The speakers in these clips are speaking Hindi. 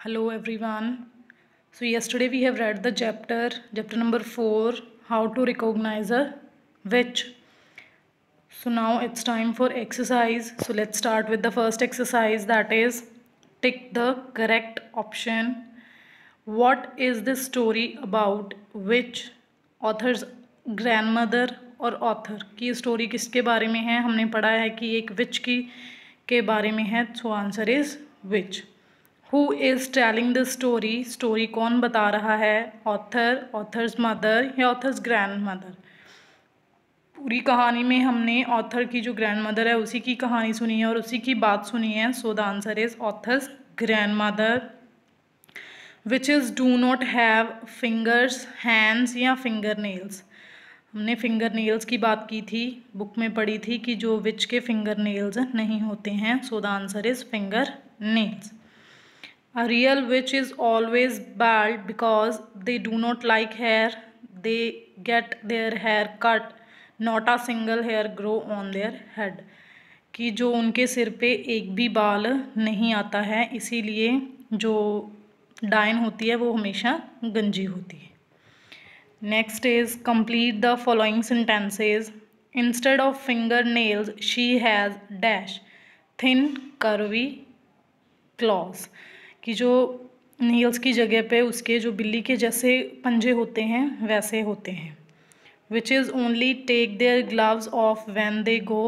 Hello everyone. So yesterday we have read the chapter number 4, how to recognize a witch. So now it's time for exercise. So let's start with the first exercise, that is tick the correct option. What is this story about? Which author's grandmother और ऑथर की स्टोरी किसके बारे में है? हमने पढ़ा है कि एक विच की के बारे में है. So answer is which. Who is telling the story? Story कौन बता रहा है? ऑथर, ऑथर्स मदर या ऑथर्स ग्रैंड मदर? पूरी कहानी में हमने ऑथर की जो ग्रैंड मदर है उसी की कहानी सुनी है और उसी की बात सुनी है. So the answer is authors grand mother. Witches do not have fingers, hands या फिंगर नेल्स? हमने फिंगर नेल्स की बात की थी, बुक में पढ़ी थी कि जो विच के फिंगर नेल्स नहीं होते हैं. So the answer is finger nails. A real witch is always bald because they do not like hair. They get their hair cut. Not a single hair grow on their head. कि जो उनके सिर पे एक भी बाल नहीं आता है, इसीलिए जो डाइन होती है वो हमेशा गंजी होती है. Next is complete the following sentences. Instead of finger nails she has dash thin curvy clause. कि जो नील्स की जगह पे उसके जो बिल्ली के जैसे पंजे होते हैं वैसे होते हैं. Which is only take their gloves off when they go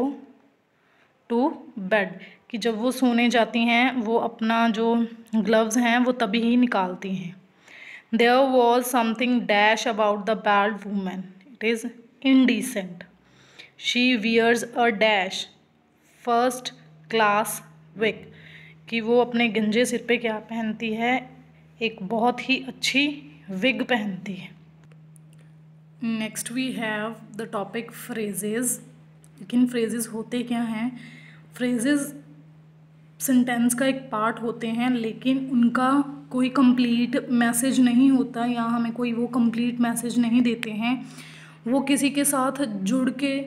to bed. कि जब वो सोने जाती हैं वो अपना जो ग्लव्स हैं वो तभी ही निकालती हैं. There was something dash about the bald woman. It is indecent. She wears a dash first class wig. कि वो अपने गंजे सिर पे क्या पहनती है? एक बहुत ही अच्छी विग पहनती है. Next we have the topic phrases. लेकिन फ्रेजेस होते क्या हैं? फ्रेजेस सेंटेंस का एक पार्ट होते हैं, लेकिन उनका कोई कंप्लीट मैसेज नहीं होता या हमें कोई वो कंप्लीट मैसेज नहीं देते हैं. वो किसी के साथ जुड़ के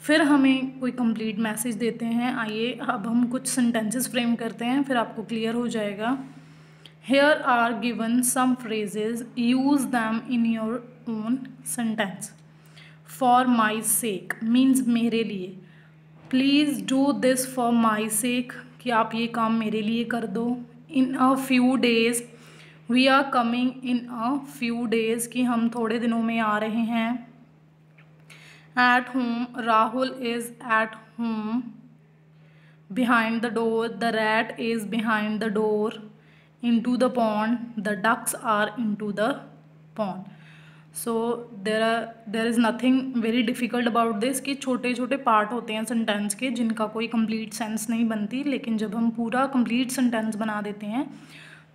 फिर हमें कोई कंप्लीट मैसेज देते हैं. आइए अब हम कुछ सेंटेंसेस फ्रेम करते हैं, फिर आपको क्लियर हो जाएगा. Here are given some phrases, use them in your own sentence. For my sake means मेरे लिए. Please do this for my sake, कि आप ये काम मेरे लिए कर दो. In a few days, we are coming in a few days, कि हम थोड़े दिनों में आ रहे हैं. At home, Rahul is at home. Behind the door, the rat is behind the door. Into the pond, the ducks are into the pond. So there is nothing very difficult about this कि छोटे छोटे पार्ट होते हैं सेंटेंस के जिनका कोई कंप्लीट सेंस नहीं बनती, लेकिन जब हम पूरा कंप्लीट सेंटेंस बना देते हैं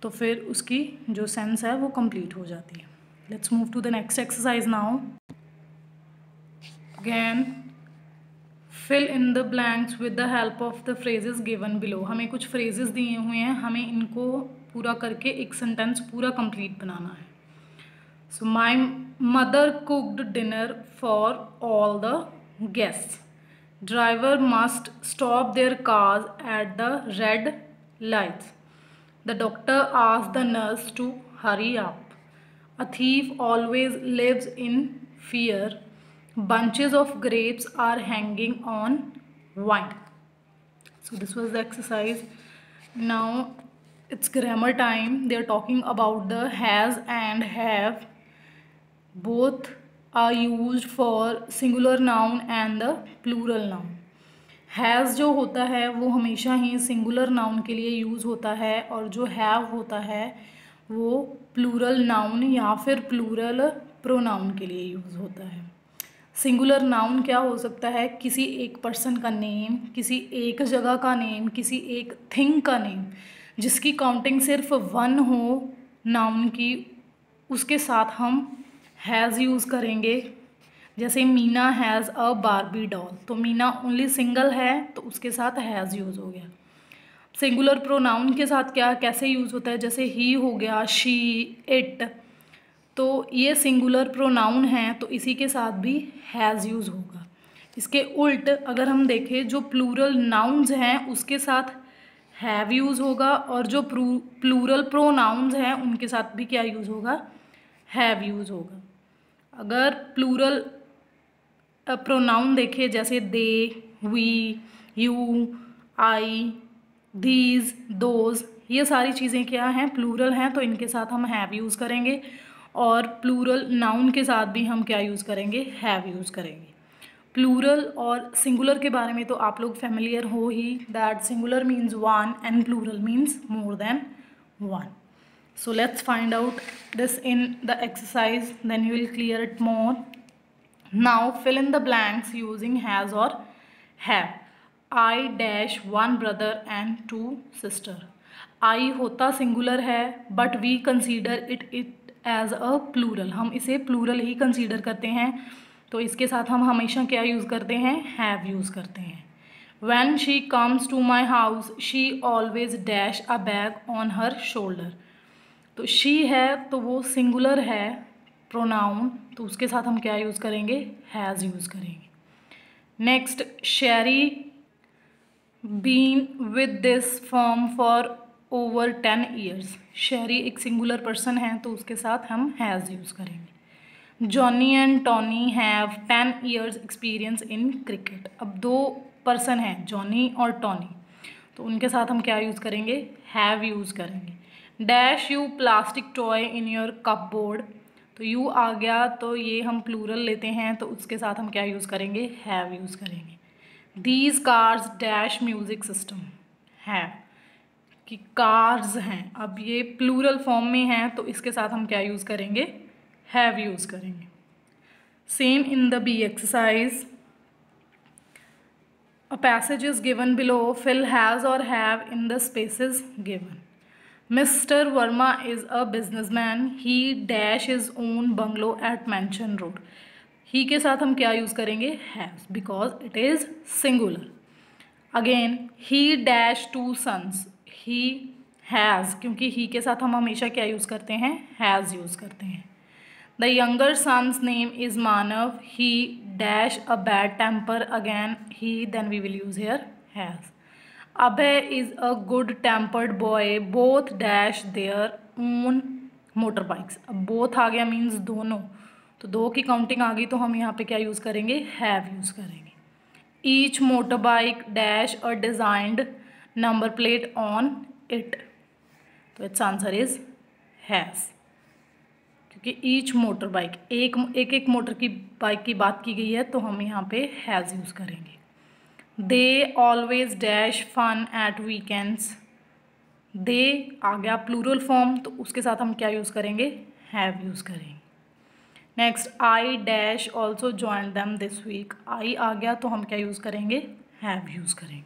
तो फिर उसकी जो सेंस है वो कंप्लीट हो जाती है. Let's move to the next exercise now. Again, fill in the blanks with the help of the phrases given below. हमें कुछ phrases दिए हुए हैं, हमें इनको पूरा करके एक सेंटेंस पूरा कंप्लीट बनाना है. So my mother cooked dinner for all the guests. Driver must stop their cars at the red lights. The doctor asked the nurse to hurry up. A thief always lives in fear. Bunches of grapes are hanging on vine. So this was the exercise. Now it's grammar time. They are talking about the has and have. Both are used for singular noun and the plural noun. Has जो होता है वो हमेशा ही सिंगुलर नाउन के लिए यूज़ होता है, और जो हैव होता है वो प्लूरल नाउन या फिर प्लूरल प्रोनाउन के लिए यूज़ होता है. सिंगुलर नाउन क्या हो सकता है? किसी एक पर्सन का नेम, किसी एक जगह का नेम, किसी एक थिंग का नेम जिसकी काउंटिंग सिर्फ 1 हो नाउन की, उसके साथ हम हैज़ यूज़ करेंगे. जैसे Meena has a Barbie doll, तो मीना ओनली सिंगल है तो उसके साथ हैज़ यूज़ हो गया. सिंगुलर प्रोनाउन के साथ क्या कैसे यूज़ होता है? जैसे ही हो गया, शी, इट, तो ये सिंगुलर प्रोनाउन है तो इसी के साथ भी हैज़ यूज़ होगा. इसके उल्ट अगर हम देखें जो प्लूरल नाउन्स हैं उसके साथ हैव यूज़ होगा, और जो प्लूरल प्रोनाउंस हैं उनके साथ भी क्या यूज़ होगा, हैव यूज़ होगा। अगर प्लूरल प्रोनाउन देखें जैसे they, we, you, I, these, those, ये सारी चीज़ें क्या हैं, प्लूरल हैं, तो इनके साथ हम हैव यूज़ करेंगे, और प्लूरल नाउन के साथ भी हम क्या यूज़ करेंगे, हैव यूज़ करेंगे। प्लूरल और सिंगुलर के बारे में तो आप लोग फेमिलियर हो ही, that singular means one and plural means more than one. So let's find out this in the exercise, then you will clear it more. Now fill in the blanks using has or have. I dash one brother and two sister. I होता सिंगुलर है but we consider it as a plural. हम इसे प्लूरल ही कंसीडर करते हैं, तो इसके साथ हम हमेशा क्या यूज़ करते हैं, have यूज़ करते हैं. When she comes to my house, she always dash a bag on her shoulder. तो शी है तो वो सिंगुलर है प्रोनाउन, तो उसके साथ हम क्या यूज़ करेंगे, हैज़ यूज़ करेंगे. Next, Sherry been with this firm for over 10 years. Sherry एक सिंगुलर पर्सन है तो उसके साथ हम हैज़ यूज़ करेंगे. Johnny and Tony have 10 years experience in cricket. अब दो पर्सन हैं, जॉनी और टॉनी, तो उनके साथ हम क्या यूज़ करेंगे, हैव यूज़ करेंगे. Dash you plastic toy in your cupboard. तो यू आ गया तो ये हम प्लूरल लेते हैं, तो उसके साथ हम क्या यूज़ करेंगे, हैव यूज़ करेंगे. These cars dash music system. Have कि कार्स हैं, अब ये प्लूरल फॉर्म में हैं तो इसके साथ हम क्या यूज़ करेंगे, हैव यूज़ करेंगे. Same in the B exercise. A passage is given below. Fill has or have in the spaces given. Mr. Verma is a businessman. He dash his own bungalow at Mansion Road. He के साथ हम क्या यूज़ करेंगे, has, because it is singular. Again, he dash two sons. He has, क्योंकि he के साथ हम हमेशा क्या यूज़ करते हैं, has यूज़ करते हैं. The younger son's name is Manav. He dash a bad temper. Again, he, then we will use here has. Abhay is a good tempered boy. Both dash their own motorbikes. अब both आ गया मीन्स दोनों, तो दो की काउंटिंग आ गई तो हम यहाँ पे क्या यूज़ करेंगे, have यूज़ करेंगे. Each motorbike dash a designed number plate on it. तो its answer is has, क्योंकि ईच मोटर बाइक एक मोटर की बाइक की बात की गई है तो हम यहाँ पे हैज़ यूज़ करेंगे. They always dash fun at weekends. They आ गया प्लूरल फॉर्म, तो उसके साथ हम क्या यूज़ करेंगे, हैव यूज़ करेंगे. Next, I dash also join them this week. I आ गया तो हम क्या यूज़ करेंगे, हैव यूज़ करेंगे.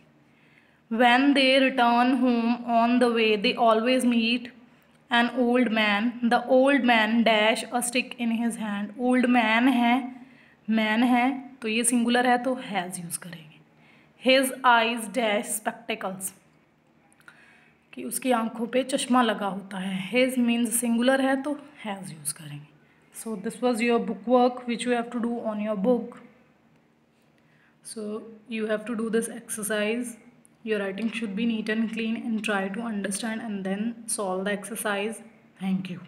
When they return home on the way they always meet an old man. The old man dash a stick in his hand. old man है तो ये सिंगुलर है तो has यूज़ करेंगे. his eyes dash spectacles, कि उसकी आंखों पे चश्मा लगा होता है. his means सिंगुलर है तो has यूज़ करेंगे. So this was your book work which you have to do on your book. So you have to do this exercise. Your writing should be neat and clean, and try to understand and then solve the exercise. Thank you.